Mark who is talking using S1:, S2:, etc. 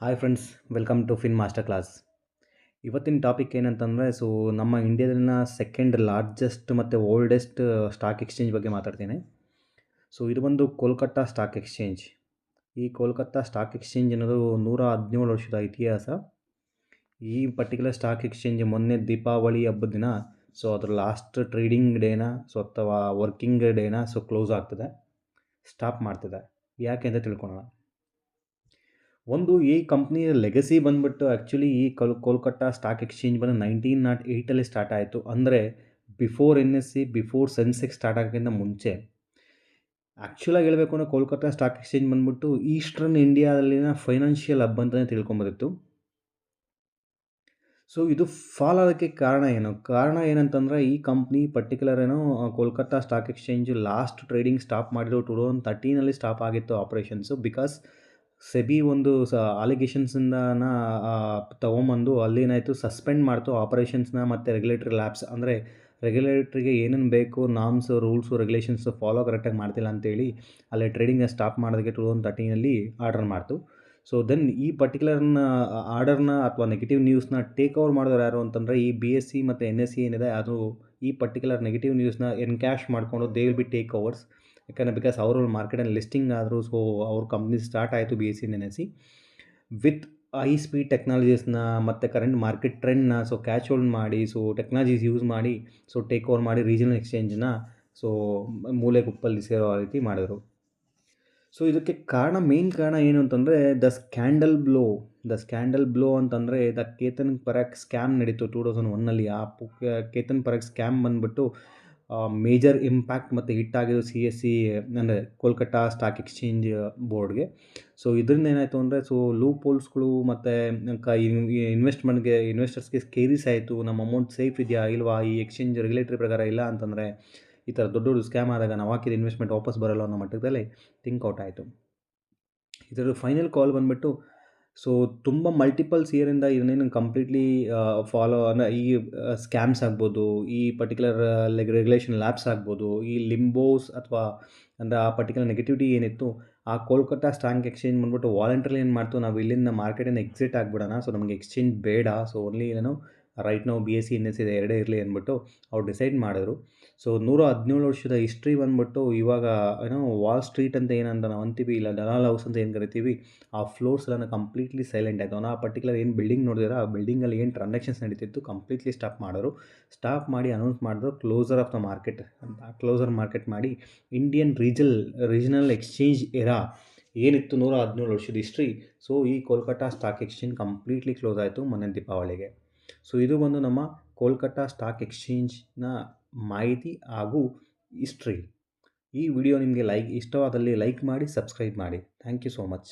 S1: Hi friends, welcome to fin master class. ಇವತ್ತಿನ topic ಏನಂತಂದರೆ ನಮ್ಮ ಇಂಡಿಯಾದಲ್ಲಿನ ಸೆಕೆಂಡ್ ಲಾರ್ಜೆಸ್ಟ್ ಮತ್ತು ಓಲ್ಡೆಸ್ಟ್ ಸ್ಟಾಕ್ ಎಕ್ಸ್ಚೇಂಜ್ ಬಗ್ಗೆ ಮಾತಾಡ್ತೀನಿ. ಇದು ಬಂದು ಕೋಲ್ಕತ್ತಾ ಸ್ಟಾಕ್ ಎಕ್ಸ್ಚೇಂಜ್. ಈ ಕೋಲ್ಕತ್ತಾ ಸ್ಟಾಕ್ ಎಕ್ಸ್ಚೇಂಜ್ ಅನ್ನೋದು 117 ವರ್ಷದ ಇತಿಹಾಸ. ಈ ಪರ್ಟಿಕ್ಯುಲರ್ ಸ್ಟಾಕ್ ಎಕ್ಸ್ಚೇಂಜ್ ಮೊನ್ನೆ ದೀಪಾವಳಿ ಹಬ್ಬದ ದಿನ ಅದರ ಲಾಸ್ಟ್ ಟ್ರೇಡಿಂಗ್ ಡೇನ ಅಥವಾ ವರ್ಕಿಂಗ್ ಡೇನ ಕ್ಲೋಸ್ ಆಗ್ತದೆ, ಸ್ಟಾಪ್ ಮಾಡ್ತದೆ. ಯಾಕೆ ಅಂತ ತಿಳ್ಕೊಳ್ಳೋಣ. ಈ ಕಂಪ್ನಿಯ ಲೆಗಸಿ ಬಂದುಬಿಟ್ಟು ಆ್ಯಕ್ಚುಲಿ ಈ ಕೋಲ್ಕತ್ತಾ ಸ್ಟಾಕ್ ಎಕ್ಸ್ಚೇಂಜ್ ಬಂದು 1908 ಸ್ಟಾರ್ಟ್ ಆಯಿತು. ಅಂದರೆ before NSE, before Sensex start ಆಗೋಕ್ಕಿಂತ ಮುಂಚೆ. ಆ್ಯಕ್ಚುಲಾಗಿ ಹೇಳಬೇಕು ಅಂದರೆ ಕೋಲ್ಕತ್ತಾ ಸ್ಟಾಕ್ ಎಕ್ಸ್ಚೇಂಜ್ ಬಂದುಬಿಟ್ಟು ಈಸ್ಟರ್ನ್ ಇಂಡಿಯಾದಲ್ಲಿನ ಫೈನಾನ್ಷಿಯಲ್ ಹಬ್ ಅಂತಲೇ ತಿಳ್ಕೊಂಬರಿತ್ತು. ಇದು ಫಾಲ್ ಆಗೋಕ್ಕೆ ಕಾರಣ ಏನಂತಂದರೆ ಈ company particular Kolkata stock exchange last trading stop ಮಾಡಿರೋ 2013 ಸ್ಟಾಪ್ ಆಗಿತ್ತು ಆಪ್ರೇಷನ್ಸು. ಬಿಕಾಸ್ ಸೆಬಿ ಒಂದು ಅಲಿಗೇಷನ್ಸಿಂದ ತೊಗೊಂಬಂದು ಅಲ್ಲೇನಾಯಿತು, ಸಸ್ಪೆಂಡ್ ಮಾಡ್ತು ಆಪರೇಷನ್ಸ್ನ ಮತ್ತು ರೆಗ್ಯುಲೇಟರಿ ಲ್ಯಾಬ್ಸ್. ಅಂದರೆ ರೆಗ್ಯುಲೇಟ್ರಿಗೆ ಏನೇನು ಬೇಕು ನಾಮ್ಸು, ರೂಲ್ಸು, ರೆಗ್ಯುಲೇಷನ್ಸು ಫಾಲೋ ಕರೆಕ್ಟಾಗಿ ಮಾಡ್ತಿಲ್ಲ ಅಂತೇಳಿ ಅಲ್ಲೇ ಟ್ರೇಡಿಂಗ್ನ ಸ್ಟಾಪ್ ಮಾಡೋದಕ್ಕೆ 2013 ಆರ್ಡರ್ ಮಾಡ್ತು. ದೆನ್ ಈ ಪರ್ಟಿಕ್ಯುಲರ್ನ ಆರ್ಡರ್ನ ಅಥವಾ ನೆಗೆಟಿವ್ ನ್ಯೂಸ್ನ ಟೇಕ್ ಓವರ್ ಮಾಡಿದವ್ರು ಯಾರು ಅಂತಂದರೆ ಈ BSE ಮತ್ತು NSE ಏನಿದೆ ಅದು ಈ ಪರ್ಟಿಕ್ಯುಲರ್ ನೆಗೆಟಿವ್ ನ್ಯೂಸ್ನ ಎನ್ಕ್ಯಾಶ್ ಮಾಡಿಕೊಂಡು they will be take overs. ಯಾಕಂದರೆ ಬಿಕಾಸ್ ಅವರು ಮಾರ್ಕೆಟಲ್ಲಿ ಲಿಸ್ಟಿಂಗ್ ಆದರು. ಅವ್ರ ಕಂಪ್ನಿ ಸ್ಟಾರ್ಟ್ ಆಯಿತು BSE NSE with high speed ಟೆಕ್ನಾಲಜೀಸ್ನ ಮತ್ತು ಕರೆಂಟ್ ಮಾರ್ಕೆಟ್ ಟ್ರೆಂಡ್ನ ಕ್ಯಾಚ್ ಹೋಲ್ಡ್ ಮಾಡಿ ಟೆಕ್ನಾಲಜೀಸ್ ಯೂಸ್ ಮಾಡಿ ಟೇಕ್ ಓವರ್ ಮಾಡಿ ರೀಜನಲ್ ಎಕ್ಸ್ಚೇಂಜ್ನ ಮೂಲೆ ಗುಪ್ಪಲ್ಲಿ ಸೇರೋ ರೀತಿ ಮಾಡಿದ್ರು. ಇದಕ್ಕೆ ಮೇನ್ ಕಾರಣ ಏನು ಅಂತಂದರೆ ದ ಸ್ಕ್ಯಾಂಡಲ್ ಬ್ಲೋ ಅಂತಂದರೆ ದ ಕೇತನ್ ಪರಾಗ್ ಸ್ಕ್ಯಾಮ್ ನಡೀತು 2001. ಆ ಕೇತನ್ ಪರಾಗ್ ಸ್ಕ್ಯಾಮ್ ಬಂದುಬಿಟ್ಟು ಮೇಜರ್ ಇಂಪ್ಯಾಕ್ಟ್ ಮತ್ತು ಹಿಟ್ ಆಗಿದ್ದು CSE ಅಂದರೆ ಕೋಲ್ಕತ್ತಾ ಸ್ಟಾಕ್ ಎಕ್ಸ್ಚೇಂಜ್ ಬೋರ್ಡ್ಗೆ. ಇದರಿಂದ ಏನಾಯಿತು ಅಂದರೆ ಲೂಪ್ ಹೋಲ್ಸ್ಗಳು ಮತ್ತು ಇನ್ವೆಸ್ಟರ್ಸ್ಗೆ ಸ್ಕೇರೀಸ್ ಆಯಿತು. ನಮ್ಮ ಅಮೌಂಟ್ ಸೇಫ್ ಇದೆಯಾ ಇಲ್ವಾ, ಈ ಎಕ್ಸ್ಚೇಂಜ್ ರೆಗ್ಯುಲೇಟರಿ ಪ್ರಕಾರ ಇಲ್ಲ ಅಂತಂದರೆ ಈ ಥರ ದೊಡ್ಡ ಸ್ಕ್ಯಾಮ್ ಆದಾಗ ನಾವು ಹಾಕಿದ ಇನ್ವೆಸ್ಟ್ಮೆಂಟ್ ವಾಪಸ್ ಬರೋಲ್ಲ ಅನ್ನೋ ಮಟ್ಟದಲ್ಲಿ ಥಿಂಕ್ಔಟ್ ಆಯಿತು. ಇದರ ಫೈನಲ್ ಕಾಲ್ ಬಂದುಬಿಟ್ಟು ತುಂಬ ಮಲ್ಟಿಪಲ್ಸ್ ಇಯರಿಂದ ಇದನ್ನೇನು ಕಂಪ್ಲೀಟ್ಲಿ ಫಾಲೋ ಅಂದರೆ ಈ ಸ್ಕ್ಯಾಮ್ಸ್ ಆಗ್ಬೋದು, ಈ ಪರ್ಟಿಕ್ಯುಲರ್ ರೆಗ್ಯುಲೇಷನ್ ಲ್ಯಾಬ್ಸ್ ಆಗ್ಬೋದು, ಈ ಲಿಂಬೋಸ್ ಅಥವಾ ಅಂದರೆ ಆ ಪರ್ಟಿಕ್ಯುಲರ್ ನೆಗೆಟಿವಿಟಿ ಏನಿತ್ತು ಆ ಕೋಲ್ಕತ್ತಾ ಸ್ಟಾಕ್ ಎಕ್ಸ್ಚೇಂಜ್ ಬಂದುಬಿಟ್ಟು ವಾಲಂಟ್ರಿ ಏನು ಮಾಡ್ತು, ನಾವು ಇಲ್ಲಿಂದ ಮಾರ್ಕೆಟಿಂದ ಎಕ್ಸಿಟ್ ಆಗಿಬಿಡೋಣ, ನಮಗೆ ಎಕ್ಸ್ಚೇಂಜ್ ಬೇಡ, ಓನ್ಲಿ ರೈಟ್ ನಾವು BSE NSE ಎರಡೇ ಇರಲಿ ಅಂದ್ಬಿಟ್ಟು ಅವ್ರು ಡಿಸೈಡ್ ಮಾಡಿದ್ರು. 117 ವರ್ಷದ ಹಿಸ್ಟ್ರಿ ಬಂದುಬಿಟ್ಟು ಇವಾಗ ವಾಲ್ ಸ್ಟ್ರೀಟ್ ಅಂತ ಏನಂತ ನಾವು ಅಂತೀವಿ, ಇಲ್ಲ ದಲಾಲ್ ಹೌಸ್ ಅಂತ ಏನು ಕರಿತೀವಿ, ಆ ಫ್ಲೋರ್ಸ್ ಎಲ್ಲ ಕಂಪ್ಲೀಟ್ಲಿ ಸೈಲೆಂಟ್ ಆಯಿತು. ಆ ಪರ್ಟಿಕ್ಯುಲರ್ ಏನು ಬಿಲ್ಡಿಂಗ್ ನೋಡಿದ್ರೆ ಆ ಬಿಲ್ಡಿಂಗಲ್ಲಿ ಏನು ಟ್ರಾನ್ಸಾಕ್ಷನ್ಸ್ ನಡೀತಿತ್ತು ಕಂಪ್ಲೀಟ್ಲಿ ಸ್ಟಾಪ್ ಮಾಡಿದ್ರು. ಸ್ಟಾಪ್ ಮಾಡಿ ಅನೌನ್ಸ್ ಮಾಡಿದ್ರು ಕ್ಲೋಸರ್ ಆಫ್ ದ ಮಾರ್ಕೆಟ್ ಅಂತ. ಕ್ಲೋಸರ್ ಮಾರ್ಕೆಟ್ ಮಾಡಿ ಇಂಡಿಯನ್ ರೀಜನಲ್ ಎಕ್ಸ್ಚೇಂಜ್ ಎರಾ ಏನಿತ್ತು 117 ವರ್ಷದ ಹಿಸ್ಟ್ರಿ, ಈ Kolkata stock exchange completely close ಆಯಿತು ಮೊನ್ನೆ ದೀಪಾವಳಿಗೆ. ಇದು ಬಂದು ನಮ್ಮ ಕೋಲ್ಕತ್ತಾ ಸ್ಟಾಕ್ ಎಕ್ಸ್ಚೇಂಜ್ನ ಮಾಹಿತಿ ಹಾಗೂ ಹಿಸ್ಟ್ರಿ. ಈ ವಿಡಿಯೋ ನಿಮಗೆ ಇಷ್ಟವಾದಲ್ಲಿ ಲೈಕ್ ಮಾಡಿ, ಸಬ್ಸ್ಕ್ರೈಬ್ ಮಾಡಿ. Thank you so much.